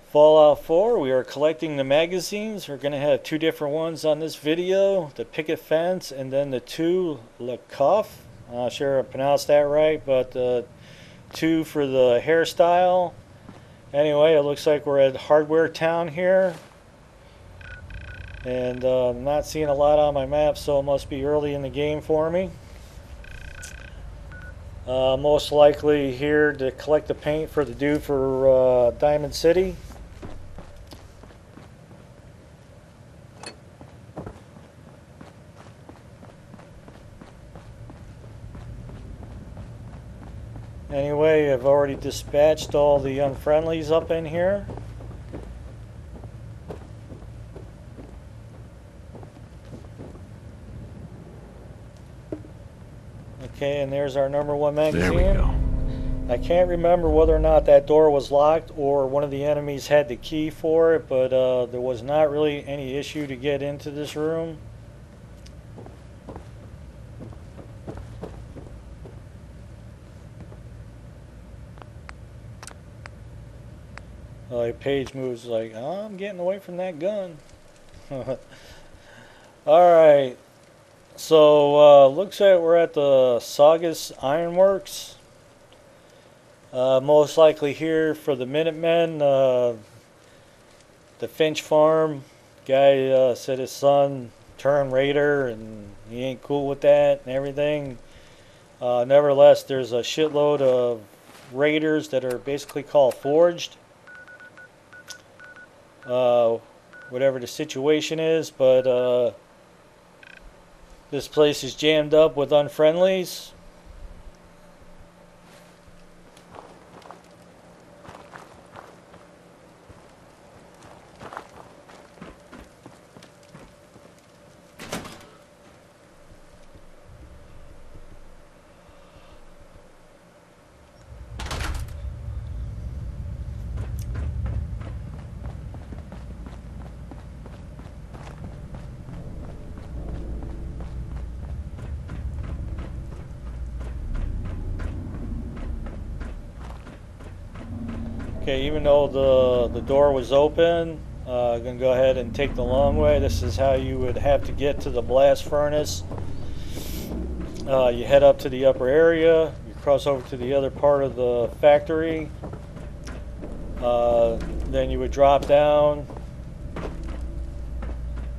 Fallout 4, we are collecting the magazines. We're going to have two different ones on this video. The Picket Fence and then the two Coiffe. I'm not sure I pronounced that right, but the two for the hairstyle. Anyway, it looks like we're at Hardware Town here. And I'm not seeing a lot on my map, so it must be early in the game for me. Most likely here to collect the paint for the dude for Diamond City. Anyway, I've already dispatched all the unfriendlies up in here. Okay, and there's our #1 magazine. There we go. I can't remember whether or not that door was locked or one of the enemies had the key for it, but there was not really any issue to get into this room. Page moves like, oh, I'm getting away from that gun. Alright. So, looks like we're at the Saugus Ironworks. Most likely here for the Minutemen. The Finch Farm. Guy said his son turned raider and he ain't cool with that and everything. Nevertheless, there's a shitload of raiders that are basically called forged. Whatever the situation is, but this place is jammed up with unfriendlies. Okay, even though the door was open, I'm going to go ahead and take the long way. This is how you would have to get to the blast furnace. You head up to the upper area, you cross over to the other part of the factory, then you would drop down.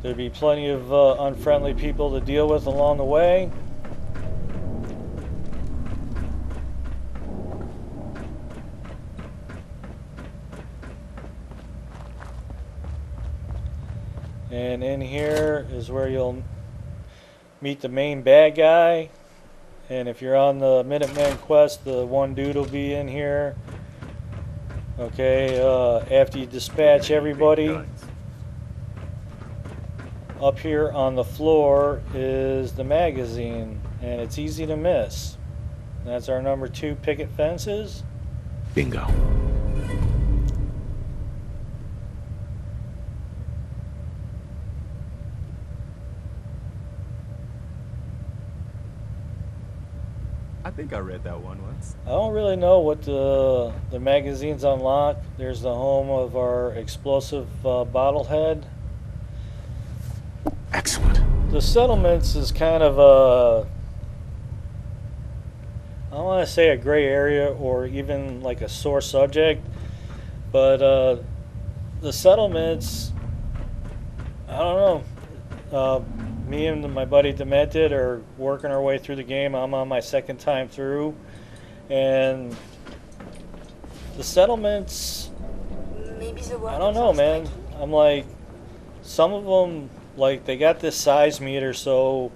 There'd be plenty of unfriendly people to deal with along the way. And in here is where you'll meet the main bad guy. And if you're on the Minuteman quest, the one dude will be in here. Okay, after you dispatch everybody, up here on the floor is the magazine. And it's easy to miss. That's our #2 Picket Fences. Bingo. I think I read that one once. I don't really know what the magazines unlock. There's the home of our explosive bottlehead. Excellent. The settlements is kind of a, I don't want to say a gray area or even like a sore subject, but the settlements, I don't know. Me and my buddy Demented are working our way through the game. I'm on my second time through, and the settlements, I don't know, man. I'm like, some of them, like, they got this size meter, so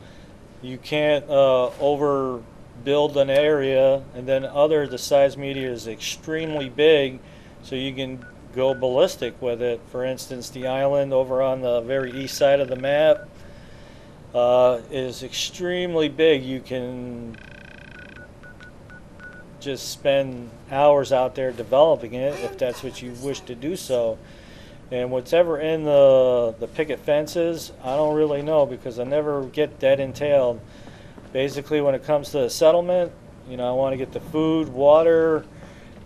you can't overbuild an area, and then the size meter is extremely big, so you can go ballistic with it. For instance, the island over on the very east side of the map is extremely big. You can just spend hours out there developing it if that's what you wish to do so. And whatever in the picket fences, I don't really know because I never get that entailed. Basically, when it comes to the settlement, you know, I want to get the food, water,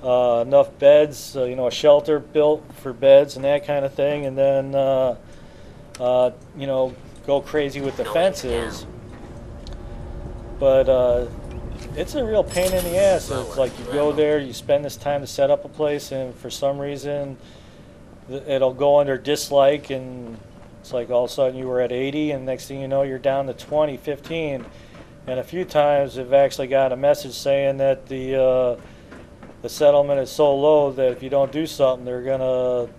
enough beds, you know, a shelter built for beds and that kind of thing, and then you know, go crazy with the fences. But it's a real pain in the ass. It's like you go there, you spend this time to set up a place, and for some reason it'll go under dislike, and it's like all of a sudden you were at 80, and next thing you know you're down to 20, 15. And a few times they've actually got a message saying that the settlement is so low that if you don't do something, it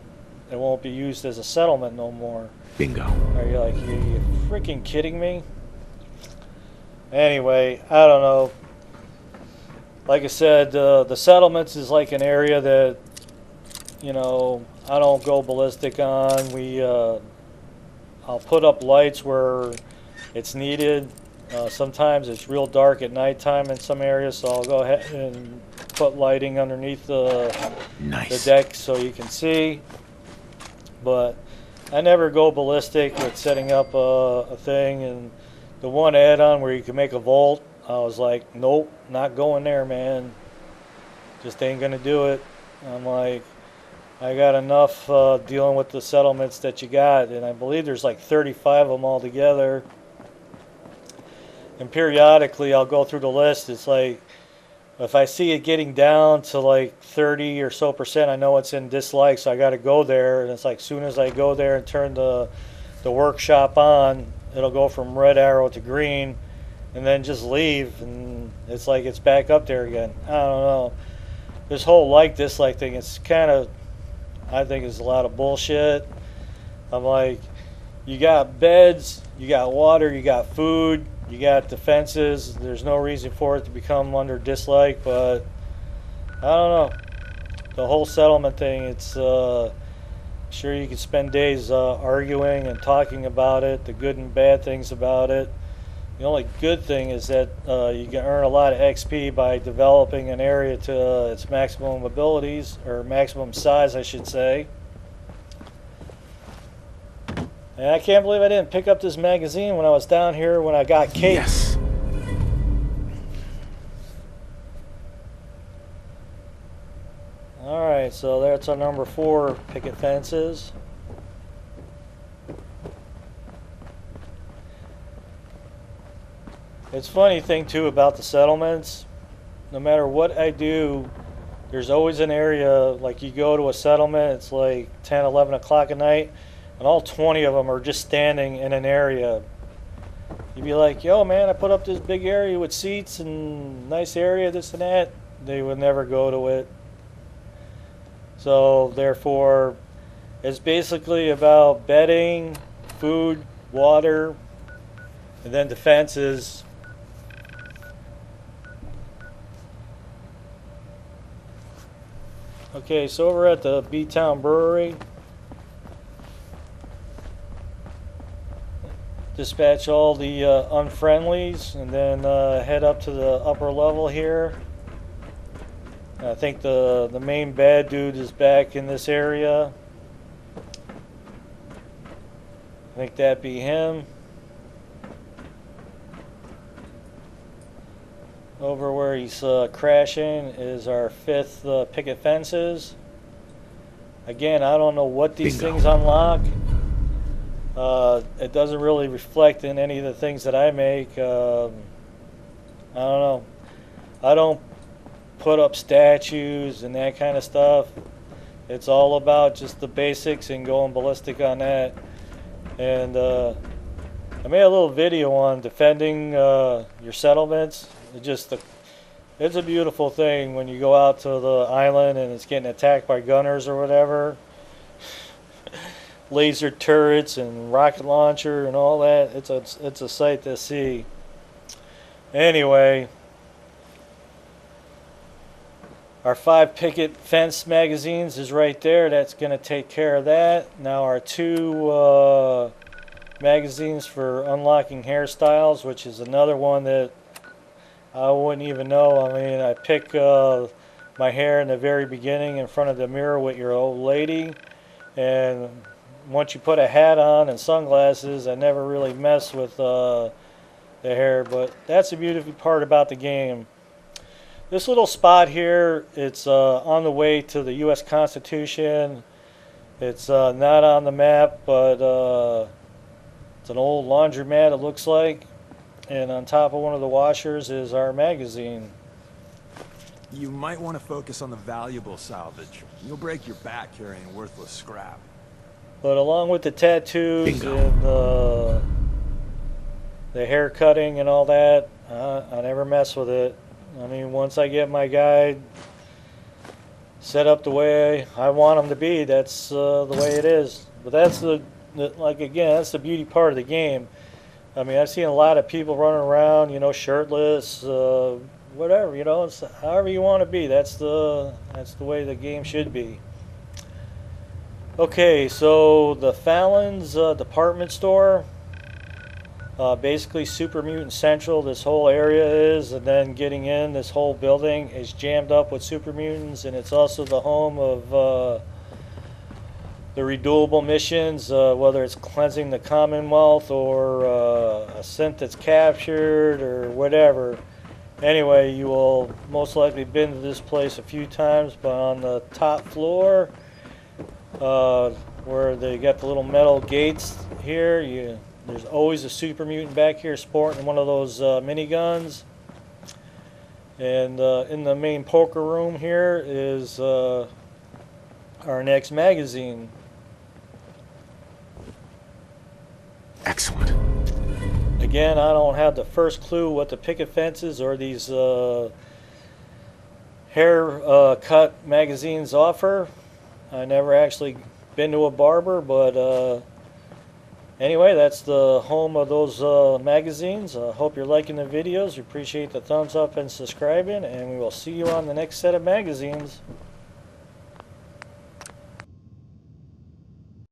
won't be used as a settlement no more. Bingo. Are you like, you freaking kidding me? Anyway, I don't know. Like I said, the settlements is like an area that, you know, I don't go ballistic on. I'll put up lights where it's needed. Sometimes it's real dark at nighttime in some areas, so I'll go ahead and put lighting underneath the deck so you can see. But I never go ballistic with setting up a thing. And the one add-on where you can make a vault, I was like, nope, not going there, man. Just ain't gonna do it. I'm like, I got enough dealing with the settlements that you got, and I believe there's like 35 of them all together. And periodically I'll go through the list. It's like, if I see it getting down to like 30 or so percent, I know it's in dislike, so I got to go there. And it's like, soon as I go there and turn the workshop on, it'll go from red arrow to green, and then just leave, and it's like it's back up there again. I don't know. This whole like-dislike thing, it's kind of, I think it's a lot of bullshit. I'm like, you got beds, you got water, you got food, you got defenses. There's no reason for it to become under dislike, but I don't know. The whole settlement thing, it's sure you could spend days arguing and talking about it, the good and bad things about it. The only good thing is that you can earn a lot of XP by developing an area to its maximum abilities, or maximum size, I should say. And I can't believe I didn't pick up this magazine when I was down here when I got Coiffe. Yes. Alright, so that's our number 4 picket fences. It's a funny thing too about the settlements. No matter what I do, there's always an area, like you go to a settlement, it's like 10, 11 o'clock at night, and all 20 of them are just standing in an area. You'd be like, yo man, I put up this big area with seats and nice area, this and that. They would never go to it. So therefore, it's basically about bedding, food, water, and then defenses. Okay, so over at the B-Town Brewery, dispatch all the unfriendlies, and then head up to the upper level here. I think the main bad dude is back in this area. I think that'd be him. Over where he's crashing is our 5th picket fences. Again, I don't know what these things unlock. It doesn't really reflect in any of the things that I make. I don't know. I don't put up statues and that kind of stuff. It's all about just the basics and going ballistic on that. And I made a little video on defending your settlements. It's a beautiful thing when you go out to the island and it's getting attacked by gunners or whatever. Laser turrets and rocket launcher and all that. It's a sight to see. Anyway, our 5 picket fence magazines is right there. That's going to take care of that. Now our 2 magazines for unlocking hairstyles, which is another one that I wouldn't even know. I mean, I pick my hair in the very beginning in front of the mirror with your old lady, and once you put a hat on and sunglasses, I never really mess with the hair. But that's the beautiful part about the game. This little spot here, it's on the way to the U.S. Constitution. It's not on the map, but it's an old laundromat, it looks like. And on top of one of the washers is our magazine. You might want to focus on the valuable salvage. You'll break your back carrying worthless scrap. But along with the tattoos Bingo. and the hair cutting and all that, I never mess with it. I mean, once I get my guy set up the way I want him to be, that's the way it is. But that's like again, that's the beauty part of the game. I mean, I've seen a lot of people running around, you know, shirtless, whatever, you know, it's however you want to be. That's the way the game should be. Okay, so the Fallon's department store, basically Super Mutant Central, this whole area is, and then getting in, this whole building is jammed up with Super Mutants, and it's also the home of the redoable missions, whether it's cleansing the Commonwealth or a synth that's captured or whatever. Anyway, you will most likely been to this place a few times, but on the top floor, where they got the little metal gates here, there's always a super mutant back here sporting one of those miniguns. And in the main poker room here is our next magazine. Excellent. Again, I don't have the first clue what the picket fences or these hair cut magazines offer. I never actually been to a barber, but anyway, that's the home of those magazines. I hope you're liking the videos. We appreciate the thumbs up and subscribing, and we will see you on the next set of magazines.